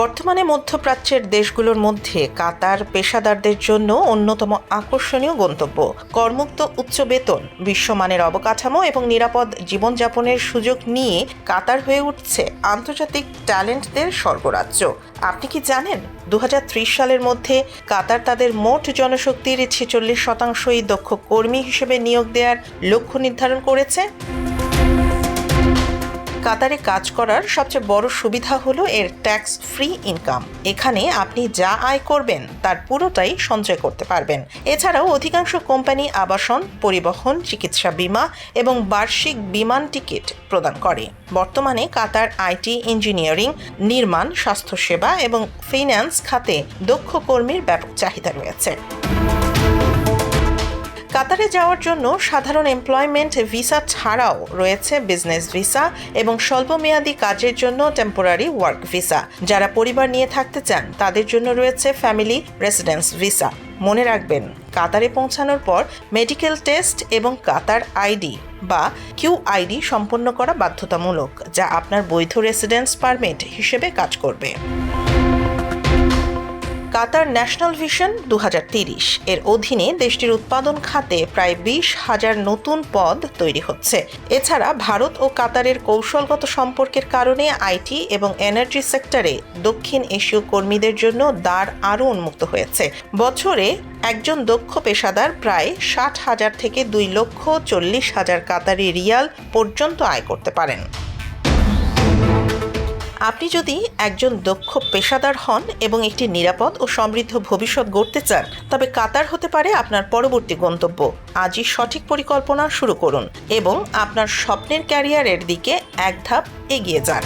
বর্তমানে মধ্যপ্রাচ্যের দেশগুলোর মধ্যে কাতার পেশাদারদের জন্য অন্যতম আকর্ষণীয় গন্তব্য। করমুক্ত উচ্চ বেতন, বিশ্বমানের অবকাঠামো এবং নিরাপদ জীবনযাপনের সুযোগ নিয়ে কাতার হয়ে উঠছে আন্তর্জাতিক ট্যালেন্টদের স্বর্গরাজ্য। আপনি কি জানেন 2030 সালের মধ্যে কাতার তাদের মোট জনশক্তির 46% দক্ষ কর্মী হিসেবে নিয়োগ দেওয়ার লক্ষ্য নির্ধারণ করেছে? কাতারে কাজ করার সবচেয়ে বড় সুবিধা হলো এর ট্যাক্স ফ্রি ইনকাম। এখানে আপনি যা আয় করবেন তার পুরোটাই সঞ্চয় করতে পারবেন। এছাড়াও অধিকাংশ কোম্পানি আবাসন, পরিবহন, চিকিৎসা বীমা এবং বার্ষিক বিমান টিকিট প্রদান করে। বর্তমানে কাতার আইটি, ইঞ্জিনিয়ারিং, নির্মাণ, স্বাস্থ্যসেবা এবং ফিন্যান্স খাতে দক্ষ কর্মীর ব্যাপক চাহিদা রয়েছে। কাতারে যাওয়ার জন্য সাধারণ এমপ্লয়মেন্ট ভিসা ছাড়াও রয়েছে বিজনেস ভিসা এবং স্বল্পমেয়াদী কাজের জন্য টেম্পোরারি ওয়ার্ক ভিসা। যারা পরিবার নিয়ে থাকতে চান তাদের জন্য রয়েছে ফ্যামিলি রেসিডেন্স ভিসা। মনে রাখবেন, কাতারে পৌঁছানোর পর মেডিকেল টেস্ট এবং কাতার আইডি বা কিউআইডি সম্পন্ন করা বাধ্যতামূলক, যা আপনার বৈধ রেসিডেন্স পারমিট হিসেবে কাজ করবে। কাতার ন্যাশনাল ভিশন 2030 এর অধীনে দেশটির উৎপাদন খাতে প্রায় 20,000 নতুন পদ তৈরি হচ্ছে। এছাড়া ভারত ও কাতারের কৌশলগত সম্পর্কের কারণে আইটি এবং এনার্জি সেক্টরে দক্ষিণ এশীয় কর্মীদের জন্য দ্বার আরও উন্মুক্ত হয়েছে। বছরে একজন দক্ষ পেশাদার প্রায় 60,000 থেকে 2,40,000 কাতারি রিয়াল পর্যন্ত আয় করতে পারেন। আপনি যদি একজন দক্ষ পেশাদার হন এবং একটি নিরাপদ ও সমৃদ্ধ ভবিষ্যৎ গড়তে চান, তবে কাতার হতে পারে আপনার পরবর্তী গন্তব্য। আজই সঠিক পরিকল্পনা শুরু করুন এবং আপনার স্বপ্নের ক্যারিয়ারের দিকে এক ধাপ এগিয়ে যান।